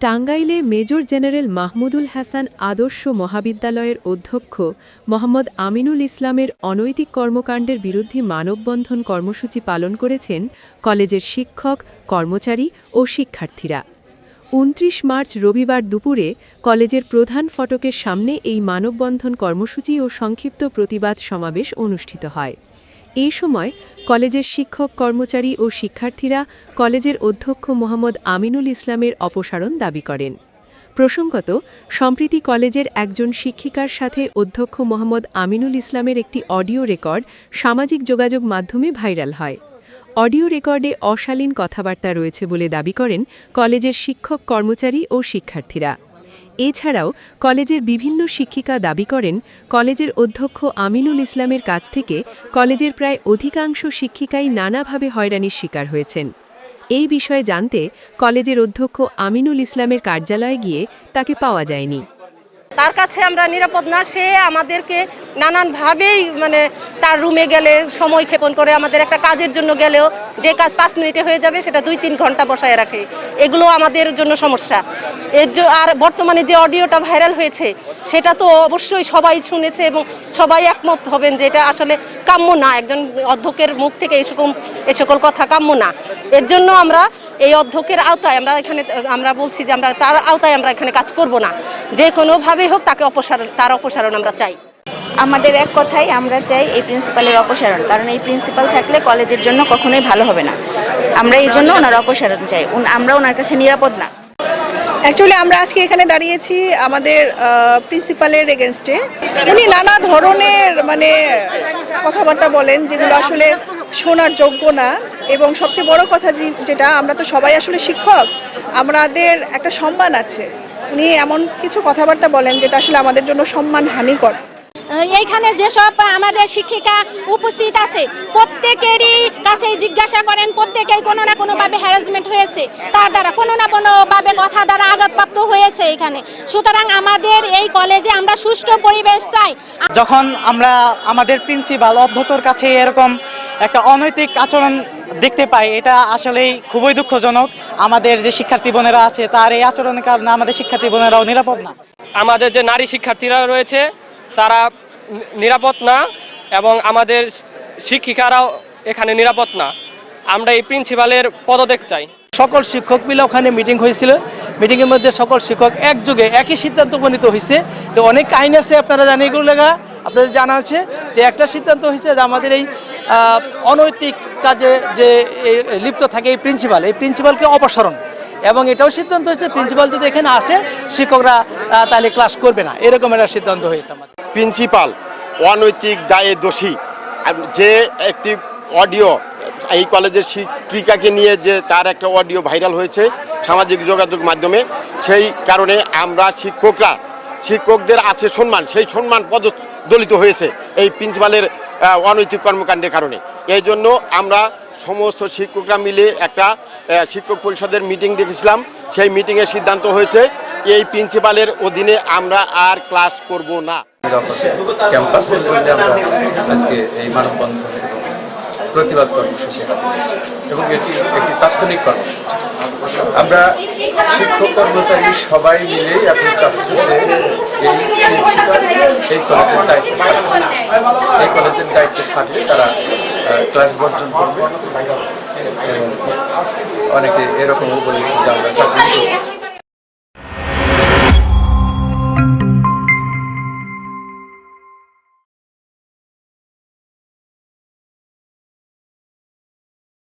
টাঙ্গাইলে major general Mahmudul Hasan আদর্শ মহাবিদ্যালয়ের অধ্যক্ষ মোহাম্মদ আমিনুল ইসলামের অনৈতিক কর্মকাণ্ডের বিরুদ্ধে মানববন্ধন কর্মসূচি পালন করেছেন কলেজের শিক্ষক, কর্মচারী ও শিক্ষার্থীরা। ২৯ মার্চ রবিবার দুপুরে কলেজের প্রধান ফটকের সামনে এই মানববন্ধন কর্মসূচি ও সংক্ষিপ্ত প্রতিবাদ সমাবেশ অনুষ্ঠিত হয়। এই সময় কলেজের শিক্ষক, কর্মচারী ও শিক্ষার্থীরা কলেজের অধ্যক্ষ মোহাম্মদ আমিনুল ইসলামের অপসারণ দাবি করেন। প্রসঙ্গত, সম্প্রতি কলেজের একজন শিক্ষিকার সাথে অধ্যক্ষ মোহাম্মদ আমিনুল ইসলামের একটি অডিও রেকর্ড সামাজিক যোগাযোগ মাধ্যমে ভাইরাল হয়। অডিও রেকর্ডে অশালীন কথাবার্তা রয়েছে বলে দাবি করেন কলেজের শিক্ষক, কর্মচারী ও শিক্ষার্থীরা। এছাড়াও কলেজের বিভিন্ন শিক্ষিকা দাবি করেন কলেজের অধ্যক্ষ আমিনুল ইসলামের কাছ থেকে কলেজের প্রায় অধিকাংশ শিক্ষিকাই নানাভাবে হয়রানির শিকার হয়েছেন। এই বিষয়ে জানতে কলেজের অধ্যক্ষ আমিনুল ইসলামের কার্যালয়ে গিয়ে তাকে পাওয়া যায়নি। তার কাছে আমরা নিরাপদ না, সে আমাদেরকে নানানভাবেই তার রুমে গেলে সময় ক্ষেপণ করে, আমাদের একটা কাজের জন্য গেলেও যে কাজ 5 মিনিটে হয়ে যাবে সেটা 2-3 ঘন্টা বসায় রাখে। এগুলো আমাদের জন্য সমস্যা। আর বর্তমানে যে অডিওটা ভাইরাল হয়েছে সেটা তো অবশ্যই সবাই শুনেছে এবং সবাই একমত হবেন যে এটা আসলে কাম্য না, একজন অধ্যক্ষের মুখ থেকে এই সকল কথা কাম্য না। এর জন্য আমরা এই অধ্যক্ষের আওতায় আমরা বলছি যে আমরা তার আওতায় আমরা এখানে কাজ করব না, যে কোনোভাবে হোক তার অপসারণ আমরা চাই। আমাদের এক কথাই আমরা চাই এই প্রিন্সিপালের অপসারণ, কারণ এই প্রিন্সিপাল থাকলে কলেজের জন্য কখনোই ভালো হবে না। আমরা এই জন্য ওনার অপসারণ চাই, আমরা ওনার কাছে নিরাপদ না। অ্যাকচুয়ালি আমরা আজকে এখানে দাঁড়িয়েছি আমাদের প্রিন্সিপালের এগেনস্টে। উনি নানা ধরনের কথাবার্তা বলেন যেগুলো আসলে শোনার যোগ্য না, এবং সবচেয়ে বড় কথা যেটা, আমরা তো সবাই আসলে শিক্ষক, আমাদের একটা সম্মান আছে। উনি এমন কিছু কথাবার্তা বলেন যেটা আসলে আমাদের জন্য সম্মানহানিকর। এইখানে যেসব আমাদের শিক্ষিকা উপস্থিত আছে প্রত্যেকেরই কাছে জিজ্ঞাসা করেন, প্রত্যেকেই কোনো না কোনোভাবে হ্যারাসমেন্ট হয়েছে, তার দ্বারা কোনো না কোনোভাবে কথা দ্বারা আঘাতপ্রাপ্ত হয়েছে এখানে। সুতরাং আমাদের এই কলেজে আমরা সুষ্ঠু পরিবেশ চাই। যখন আমরা আমাদের প্রিন্সিপাল অধ্যক্ষর কাছে এরকম একটা অনৈতিক আচরণ দেখতে পাই, এটা আসলেই খুবই দুঃখজনক। আমাদের যে শিক্ষার্থী বোনেরা আছে তার এই আচরণের কারণে আমাদের শিক্ষার্থী বোনেরাও নিরাপদ না। আমাদের যে নারী শিক্ষার্থীরা রয়েছে তারা নিরাপদ না, এবং আমাদের শিক্ষিকারাও এখানে নিরাপদ না। আমরা এই প্রিন্সিপালের পদত্যাগ চাই। সকল শিক্ষক মিলে ওখানে মিটিং হয়েছিল। মিটিংয়ের মধ্যে সকল শিক্ষক একযোগে একই সিদ্ধান্ত উপনীত হয়েছে। তো অনেক আইন আছে, আপনারা জানেন, এগুলো লেখা আপনাদের জানা আছে যে একটা সিদ্ধান্ত হয়েছে যে আমাদের এই অনৈতিক কাজে যে লিপ্ত থাকে এই প্রিন্সিপালকে অপসারণ, এবং এটাও সিদ্ধান্ত হয়েছে প্রিন্সিপাল যদি এখানে আসে শিক্ষকরা তাহলে ক্লাস করবে না, এরকম একটা সিদ্ধান্ত হয়েছে আমাদের। প্রিন্সিপাল অনৈতিক দায়ে দোষী। যে একটি অডিও এই কলেজের শিক্ষিকাকে নিয়ে যে তার একটা অডিও ভাইরাল হয়েছে সামাজিক যোগাযোগ মাধ্যমে, সেই কারণে আমরা শিক্ষকদের আছে সম্মান, সেই সম্মান পদদলিত হয়েছে এই প্রিন্সিপালের অনৈতিক কর্মকাণ্ডের কারণে। এই জন্য আমরা সমস্ত শিক্ষকরা মিলে একটা শিক্ষক পরিষদের মিটিং ডেকেছিলাম। সেই মিটিংয়ের সিদ্ধান্ত হয়েছে এই প্রিন্সিপালের অধীনে আমরা আর ক্লাস করব না। ক্যাম্পাসের জন্য আমরা আজকে এই মানববন্ধন এবং প্রতিবাদ কর্মসূচি এবং এটি একটি তাৎক্ষণিক কর্মসূচি। আমরা শিক্ষক, কর্মচারী সবাই মিলেই আপনি চাচ্ছেন যে এই কলেজের দায়িত্বে থাকলে তারা ক্লাস বর্জন করবে, এবং অনেকে এরকমও বলেছে যে আমরা চাকরি করব।